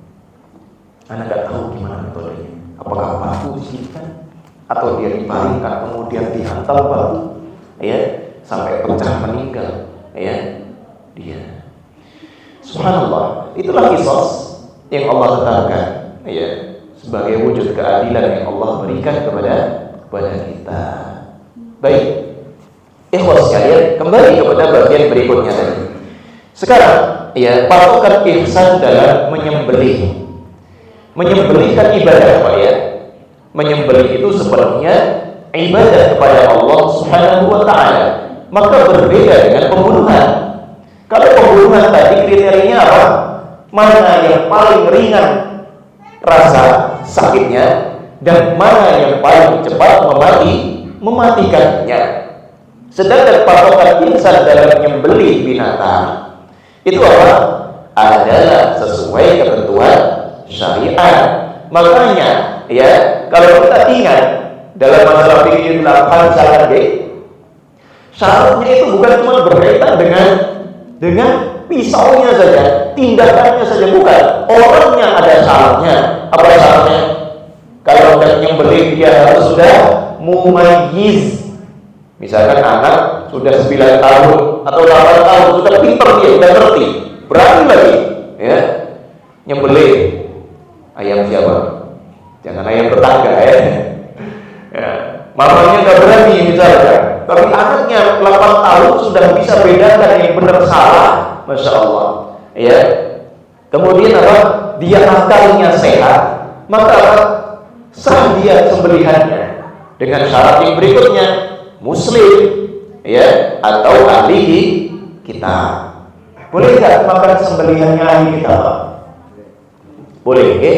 Anda nggak tahu gimana metodenya. Apakah batu disingkirkan atau dia dipalingkan kemudian dihantam batu, ya, sampai pecah meninggal, ya, dia. Subhanallah, itulah kisos yang Allah tetapkan, ya, sebagai wujud keadilan yang Allah berikan kepada kita. Baik, ikhwas sekalian, kembali kepada bagian berikutnya tadi. Sekarang, ya, patokan ihsan dalam menyembelih. Menyembelih kan ibadah, Pak, ya. Menyembelih itu sebenarnya ibadah kepada Allah Subhanahu wa taala. Maka berbeda dengan pembunuhan. Kalau pembunuhan tadi kriterianya apa? Mana yang paling ringan rasa sakitnya dan mana yang paling cepat mematikannya. Sedangkan patokan ihsan dalam menyembelih binatang itu apa? Adalah sesuai ketentuan syariat. Makanya, ya, kalau kita ingat dalam masalah fikih 8 syaratnya itu bukan cuma berkaitan dengan pisaunya saja, tindakannya saja, bukan. Orangnya ada syaratnya. Apa syaratnya? Kalau hendak menyembelih dia harus sudah mumayyiz. Misalkan anak sudah 9 tahun atau 8 tahun, sudah pintar dia, sudah ngerti, berani lagi, ya, nyembelih ayam siapa? Jangan ayam tetangga, ya. Ya. Mamanya nggak berani misalkan, tapi anaknya 8 tahun sudah bisa bedakan yang benar salah, masya Allah, ya. Kemudian apa? Dia akalnya sehat, maka sah dia sembelihannya dengan syarat yang berikutnya, muslim, ya, atau ahli kitab. Boleh nggak makan sembelihannya ahli kitab? Boleh, ya?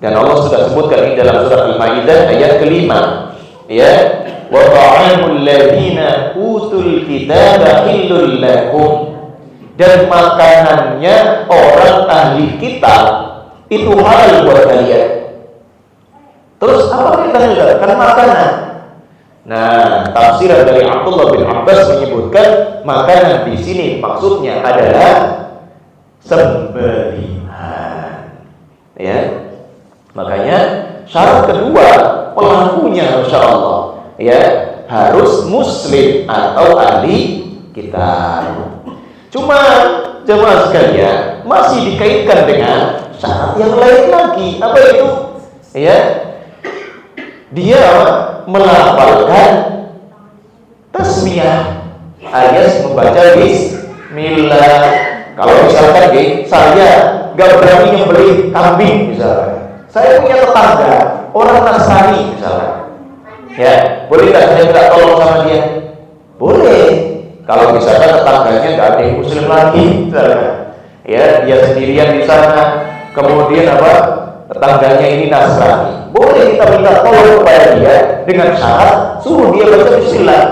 Dan Allah sudah sebutkan ini dalam surat Al-Maidah ayat ke-5, ya, wa ta'amul ladzina utul kitaba hillul lakum, dan makanannya orang ahli kitab itu halal buat kalian. Terus apa kaitannya dengan makanan? Nah, tafsiran dari Abdullah bin Abbas menyebutkan makanan di sini maksudnya adalah sembelihan. Ya, makanya syarat kedua pelakunya, masya Allah, ya, harus muslim atau ahli kitab. Cuma jemaah sekalian masih dikaitkan dengan syarat yang lain lagi. Apa itu? Ya, dia melafalkan tasmiyah alias membaca bismillah. Kalau misalkan saya nggak berani nyembelih kambing misalkan, saya punya tetangga orang Nasrani misalkan, ya, boleh nggak saya minta tolong sama dia? Boleh. Kalau misalkan tetangganya nggak ada yang muslim lagi misalkan, ya, dia sendirian di sana, kemudian apa, tetangganya ini Nasrani, boleh kita minta tolong kepada dia dengan syarat suruh dia baca bismillah.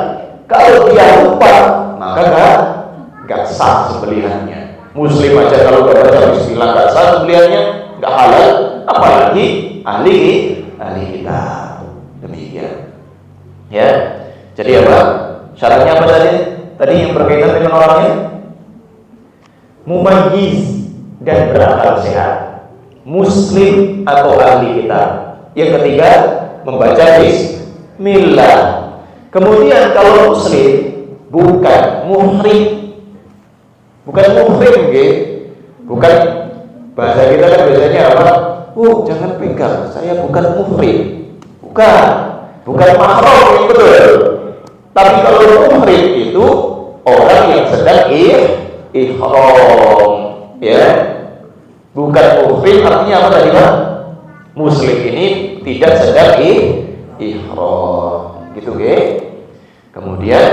Kalau dia lupa, maka nggak sah sembelihannya. Muslim aja kalau nggak baca bismillah nggak sah sembelihannya, nggak halal, apalagi ahli kitab. Demikian, ya. Jadi apa? Syaratnya apa tadi? Tadi yang berkaitan dengan orangnya mumayyiz dan berakal sehat, muslim atau ahli kitab. Yang ketiga, membaca bismillah. Kemudian kalau muslim, bukan muhrim, bukan bahasa kita kan biasanya apa? Jangan pegang, saya bukan muhrim, bukan mahram yang betul. Tapi kalau muhrim itu orang yang sedang ihram, ya. Bukan muhrim artinya apa tadi, Pak? Muslim ini tidak sedang ihram, gitu, ke? Kemudian,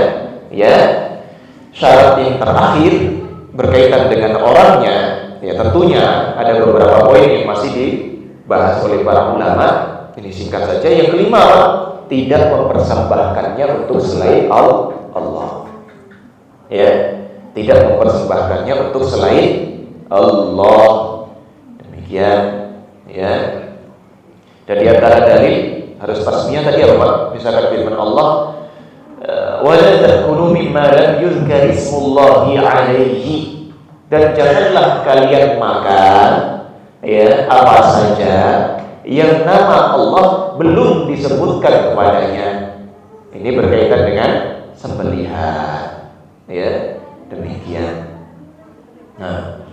ya, syarat yang terakhir berkaitan dengan orangnya, ya, tentunya ada beberapa poin yang masih dibahas oleh para ulama. Ini singkat saja. Yang kelima, tidak mempersembahkannya untuk selain Allah. Ya, tidak mempersembahkannya untuk selain Allah. Demikian, ya. Dan di antara dalil harus tasmiyah tadi apa Pak? Misalkan firman Allah, wa la takunu mimma lam yuzkar ismullahi alaihi, dan janganlah kalian makan ya apa saja yang nama Allah belum disebutkan kepadanya. Ini berkaitan dengan sembelihan ya, demikian. Nah,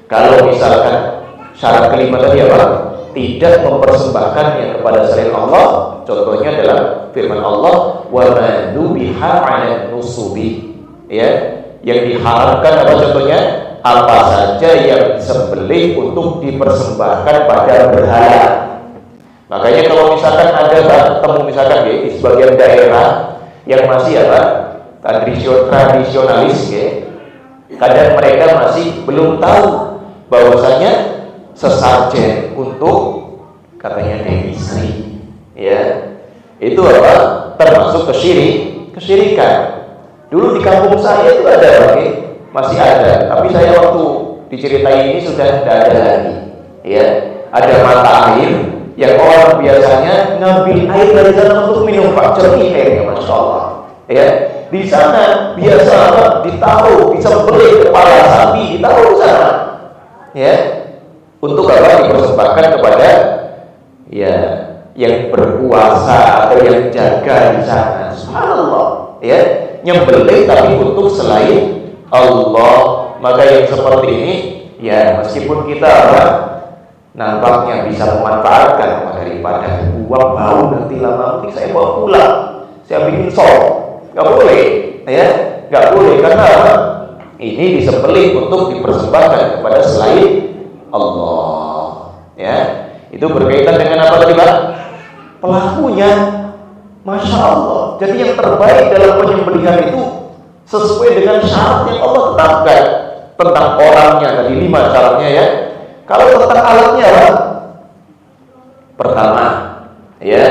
kalau misalkan syarat kelima tadi apa? Tidak mempersembahkannya kepada selain Allah. Contohnya adalah firman Allah, wa ma dzubiha 'ala nusubi. Ya, yang diharamkan apa contohnya? Apa saja yang disembelih untuk dipersembahkan pada berhala. Makanya kalau misalkan ada ketemu misalkan ya, di sebagian daerah yang masih apa? Tradisionalis ya. Kadang mereka masih belum tahu bahwasanya sesajen untuk katanya Dewi Sri ya, itu apa? Termasuk kesyirikan. Dulu di kampung saya itu ada masih ada, tapi saya waktu diceritain ini sudah tidak ada lagi ya. Ada mata air yang orang biasanya ngambil air dari sana untuk minum, Pak, jernih airnya, Masya Allah ya. Di sana biasa ditaruh, disembelih kepala sapi, ditaruh di sana ya, untuk apa? Dipersembahkan kepada ya yang berkuasa atau yang jaga di sana. Subhanallah ya, nyembelih tapi untuk selain Allah. Maka yang seperti ini ya, meskipun kita apa, nampaknya bisa memanfaatkan daripada buang bau nanti lama, nanti saya bawa pulang, saya bikin sop, nggak boleh ya, nggak boleh, karena apa? Ini disembelih untuk dipersembahkan kepada selain Allah ya. Itu berkaitan dengan apa tadi Pak? Pelakunya. Masya Allah. Jadi yang terbaik dalam penyembelihan itu sesuai dengan syarat yang Allah tetapkan. Tentang orangnya tadi 5 syaratnya ya. Kalau tentang alatnya apa? Pertama ya,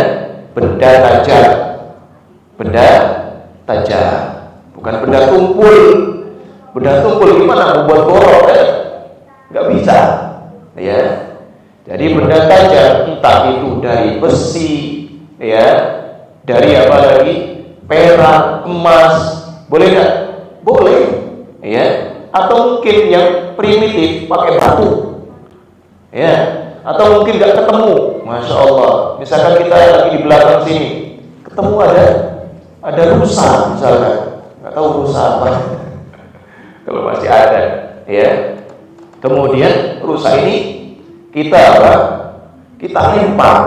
benda tajam. Benda tajam, bukan benda tumpul. Benda tumpul gimana? Membuat borok ya? Nggak bisa ya. Jadi benda tajam, entah itu dari besi ya, dari apa lagi, perak, emas, boleh nggak? Boleh ya. Atau mungkin yang primitif pakai batu ya, atau mungkin nggak ketemu. Masya Allah, misalkan kita lagi di belakang sini ketemu ada rusa misalkan, nggak tahu rusa apa kalau masih ada ya. Kemudian rusa ini kita apa? Kita lempar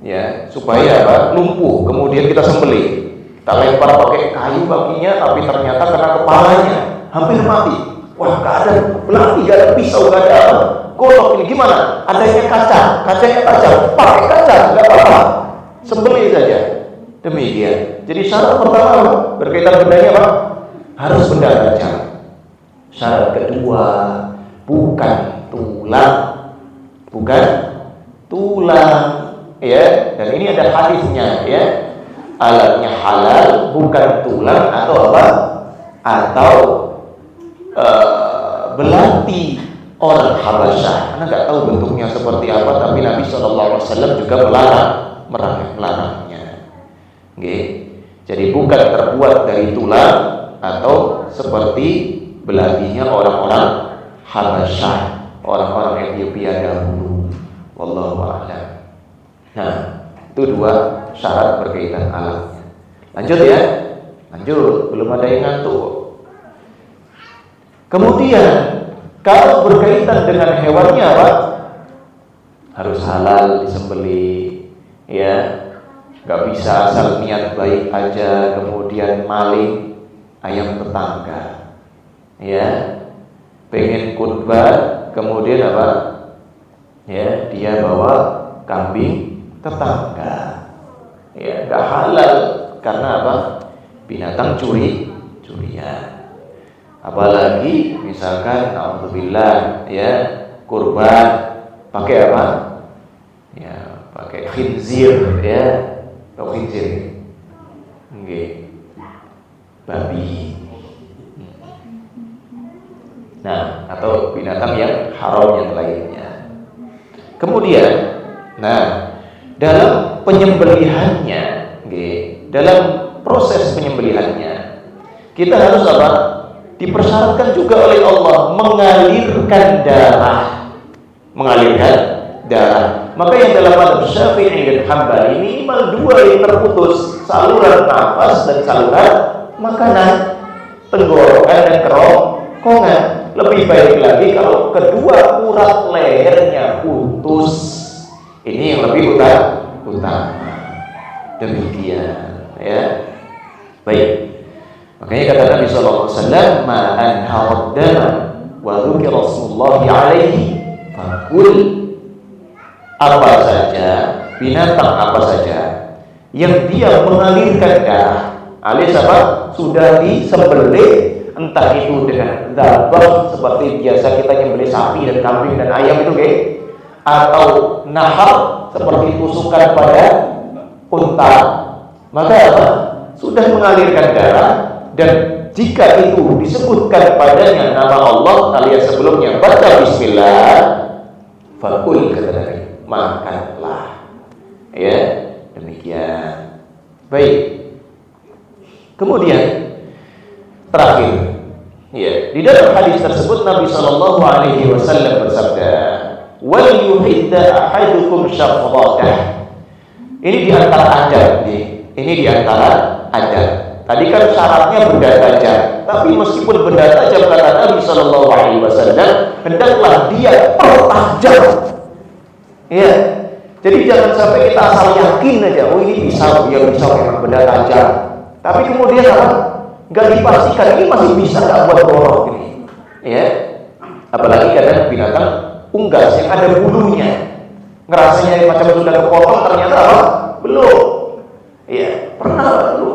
ya, supaya apa? Lumpuh. Kemudian kita sembelih. Kita lempar pakai kayu kakinya, tapi ternyata kena kepalanya, hampir mati. Wah, nggak ada belati, nggak ada pisau, nggak ada apa. Golok ini gimana? Adanya kacanya tajam, pakai kaca, nggak apa-apa, sembelih saja. Demikian. Jadi syarat pertama apa? Berkaitan bendanya apa? Harus benda tajam. Syarat kedua, bukan tulang ya. Dan ini ada hadisnya ya, alatnya halal, bukan tulang atau apa, atau belati orang Habasyah. Karena nggak tahu bentuknya seperti apa, tapi Nabi SAW juga melarangnya. Jadi bukan terbuat dari tulang atau seperti belatinya orang-orang Habasyah, orang-orang Ethiopia dahulu. Wallahu a'lam. Nah, itu 2 syarat berkaitan alatnya. Lanjut ya, lanjut. Belum ada yang ngantuk. Kemudian kalau berkaitan dengan hewannya apa? Harus halal disembelih ya. Gak bisa asal niat baik aja kemudian maling ayam tetangga ya, pengen kurban kemudian apa ya, dia bawa kambing tetangga ya, gak halal. Karena apa? Binatang curian. Apalagi misalkan alhamdulillah ya, kurban pakai apa ya, pakai khinzir ya. Tahu khinzir? Babi. Nah, atau binatang yang haram yang lainnya. Kemudian, nah, dalam penyembelihannya, dalam proses penyembelihannya kita harus apa? Dipersyaratkan juga oleh Allah mengalirkan darah. Maka yang dalam mazhab Syafi'i dan Hambali minimal 2 yang terputus, saluran nafas dan saluran makanan, tenggorokan dan kerongkongan. Lebih baik lagi kalau kedua urat lehernya putus. Ini yang lebih utama. Demikian, ya. Baik. Makanya kata Nabi sallallahu alaihi wasallam, "Ma anharad dama wa dzukira Rasulullah alaihi fakul." Apa saja, binatang apa saja yang dia mengalirkan darah, alias apa? Sudah disembelih, entah itu dengan dzabah seperti biasa kita nyembelih sapi dan kambing dan ayam itu, atau nahar seperti tusukan pada unta, maka apa? Sudah mengalirkan darah, dan jika itu disebutkan padanya nama Allah alias sebelumnya baca bismillah, fakul, kata Nabi, makanlah. Ya, demikian. Baik. Kemudian terakhir, ya, di dalam hadis tersebut Nabi sallallahu alaihi wasallam bersabda, "Wal yuhidda ahadukum syafratah." Ini di antara adab, ini di antara adab. Tadi kan syaratnya benda tajam, tapi meskipun benda tajam kata Nabi sallallahu alaihi wasallam, hendaklah dia pertajam. Ya. Jadi jangan sampai kita asal yakin aja, oh ini pisau, dia pisau memang benda tajam. Tapi kemudian apa? Enggak dipastikan ini masih bisa enggak buat borok ini. Ya. Apalagi kadang binatang unggas yang ada bulunya. Ngerasanya macam sudah kepotong, ternyata apa? Belum. Ya, pernah dulu.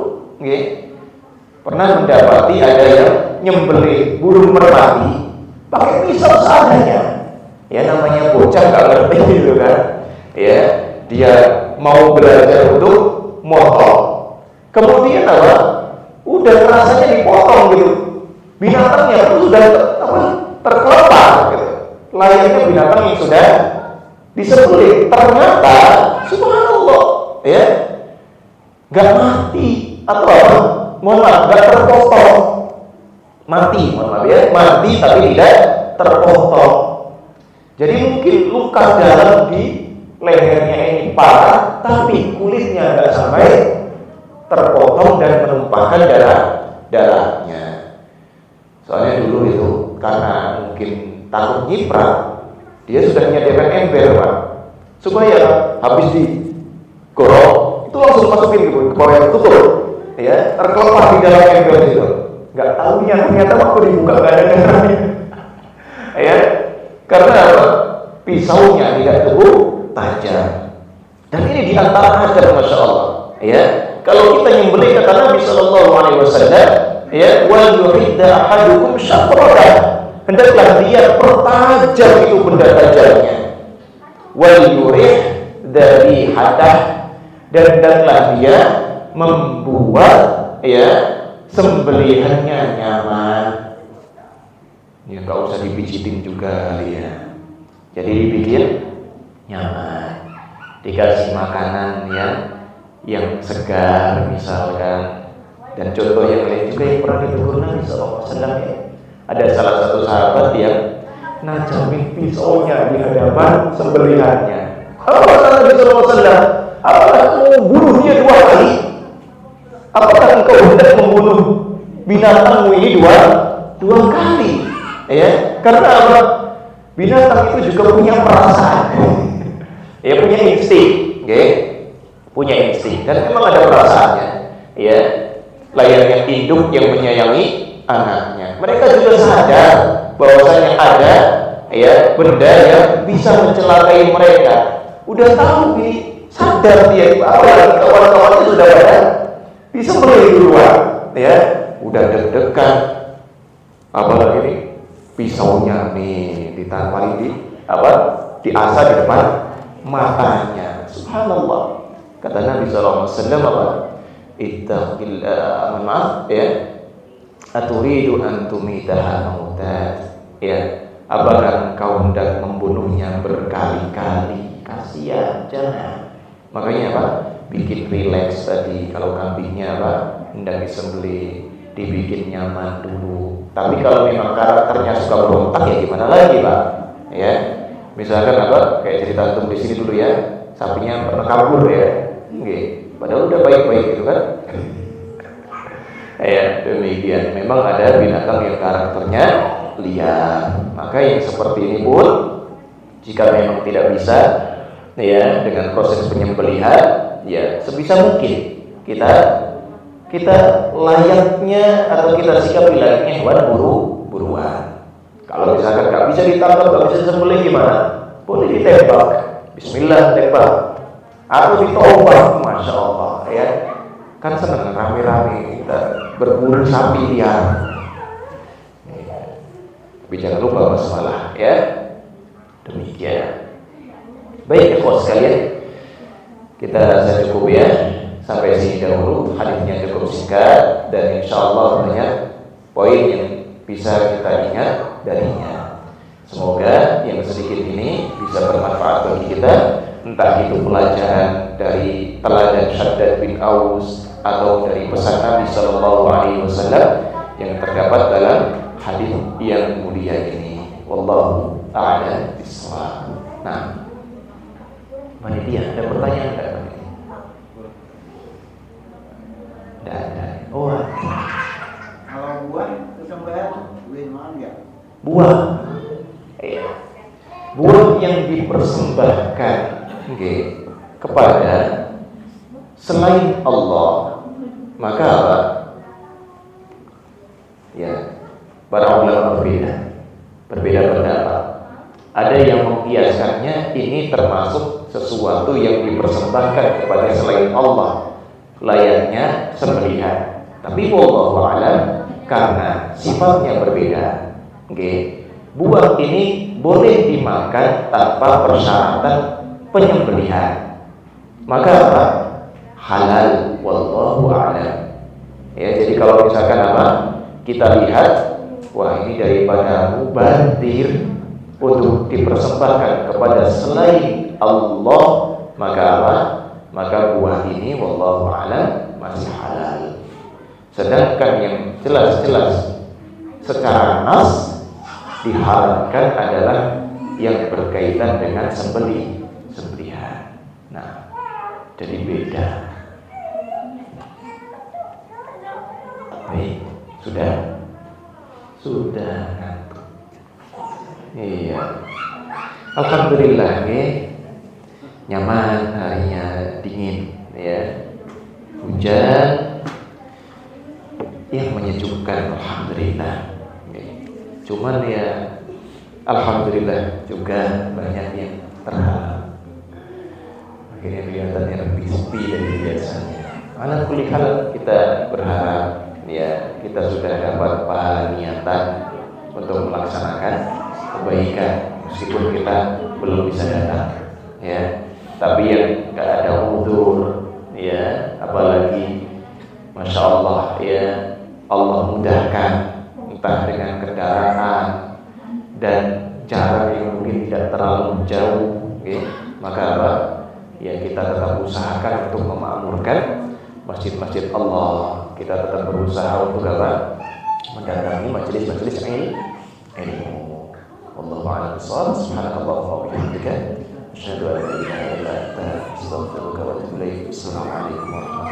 Pernah mendapati ada yang nyembelih burung merpati pakai pisau seadanya. Ya, namanya bocah nggak ngerti gitu kan. Ya, dia mau belajar untuk motong. Kemudian apa? Udah rasanya dipotong gitu. Binatangnya pun sudah terkelepar gitu. Layaknya binatang yang sudah disembelih. Ternyata subhanallah, ya, nggak mati atau apa? Mohon maaf, nggak terpotong. Mati, mohon maaf ya, mati tapi tidak terpotong. Jadi mungkin luka dalam di lehernya ini parah, tapi kulitnya nggak sampai terpotong dan menumpahkan darahnya. Soalnya dulu itu karena mungkin takut nyiprat, dia sudah menyediakan ember, Pak, supaya habis digorok itu langsung masukin ke bawah yang tutup, ya, terkelepar di dalam ember itu. Nggak tahunya ternyata waktu dibuka nggak ada darahnya. Ya, karena apa? Pisaunya tidak cukup tajam. Dan ini diantara adab, masya Allah. Ya, kalau kita nyembelih kata Nabi Sallallahu Alaihi Wasallam, ya, wal yuhidda ahadukum syafratan, hendaklah dia pertajam itu benda tajamnya. Wal yurih dari hadah, dan hendaklah dia membuat, ya, sembelihannya nyaman. Ya, nggak usah dipijitin juga kali ya. Jadi dibikin nyaman, dikasih makanan yang segar misalkan. Dan contoh yang lain juga yang pernah ditegur Nabi SAW, ya. Ada salah satu sahabat yang najamin pisaunya di hadapan sembelihannya. Apa kata Nabi SAW? Apakah kamu bunuhnya 2 kali? Apakah engkau hendak membunuh binatangmu ini dua kali? Ya, karena apa? Binatang itu juga punya perasaan, ya, punya insting, punya insting, dan memang ada perasaannya, ya, layaknya induk yang menyayangi anaknya. Mereka juga sadar bahwasanya ada, ya, benda yang bisa mencelakai mereka. Udah tahu ini, sadar dia, apalagi kawan-kawannya sudah pada disembelih duluan, ya, udah deg-degan, apalagi ini pisaunya nih ditampari diasah di depan matanya. Subhanallah. Kata Nabi sallallahu alaihi wasallam apa? Ittaqillah, maaf ya. Aturidu an tumitaha mautat. Ya, apakah engkau hendak membunuhnya berkali-kali? Kasihan, jangan. Makanya apa? Bikin relax tadi. Kalau kambingnya apa? Hendak disembelih, dibikin nyaman dulu. Tapi kalau memang karakternya suka berontak ya gimana lagi, Pak? Ya. Misalkan apa? Kayak cerita antum di sini dulu ya. Sapinya pernah kabur ya. Nggih. Padahal udah baik-baik gitu kan. Ya, demikian. Memang ada binatang yang karakternya liar. Maka yang seperti ini pun jika memang tidak bisa ya dengan proses penyembelihan, ya sebisa mungkin kita layaknya atau kita sikapi layaknya hewan buruan. Kalau misalkan nggak bisa ditangkap, nggak bisa disembelih gimana? Boleh ditembak, Bismillah tembak, atau ditombak, Masya Allah ya. Kan senang rame-rame kita berburu sapi liar. Tapi jangan lupa masalah ya. Demikian. Baik ikhwan sekalian, kita rasa cukup ya sampai sini dahulu. Hadisnya cukup singkat dan insyaallah banyak poin yang bisa kita ingat darinya. Semoga yang sedikit ini bisa bermanfaat bagi kita, entah itu pelajaran dari teladan Syaddad bin Aus atau dari pesan Nabi Sallallahu Alaihi Wasallam yang terdapat dalam hadis yang mulia ini. Wallahu a'lam bishawab. Nah, panitia, ada pertanyaan enggak panitia? Tidak ada. Oh, kalau buah kesembelihan boleh makan nggak? Buah, iya. Buah yang dipersembahkan kepada selain Allah, maka apa? Ya, para ulama berbeda pendapat. Ada yang membiasakannya ini termasuk sesuatu yang dipersembahkan kepada selain Allah, layaknya sembelihan. Tapi wallahu a'lam, karena sifatnya berbeda. Buah ini boleh dimakan tanpa persyaratan penyembelihan. Maka apa? Halal, wallahu a'lam. Ya, jadi kalau misalkan apa? Kita lihat, wah ini daripada mubadir untuk dipersembahkan kepada selain Allah, maka apa? Maka buah ini wallahu a'lam masih halal. Sedangkan yang jelas-jelas secara nas diharamkan adalah yang berkaitan dengan sembelihan. Nah, jadi beda. Baik, sudah ngantuk. Iya. Alhamdulillah nyaman, harinya dingin ya. Hujan yang menyejukkan, alhamdulillah. Cuman ya alhamdulillah juga banyak yang terhalang. Akhirnya kelihatannya lebih sepi dari biasanya. Ala kulli hal kita berharap ya kita sudah dapat pahala niatan untuk melaksanakan kebaikan meskipun kita belum bisa datang ya. Tapi yang nggak ada udzur ya, apalagi Masya Allah ya, Allah mudahkan entah dengan kendaraan dan jarak yang mungkin tidak terlalu jauh, maka apa? Ya kita tetap usahakan untuk memakmurkan masjid-masjid Allah. Kita tetap berusaha untuk apa? Mendatangi majelis-majelis ilmu. Wallahu a'lam bishawab. Subhanakallahumma wa bihamdika, asyhadu an la ilaha illa anta, astaghfiruka wa atubu ilaik. Assalamualaikum warahmatullahi wabarakatuh.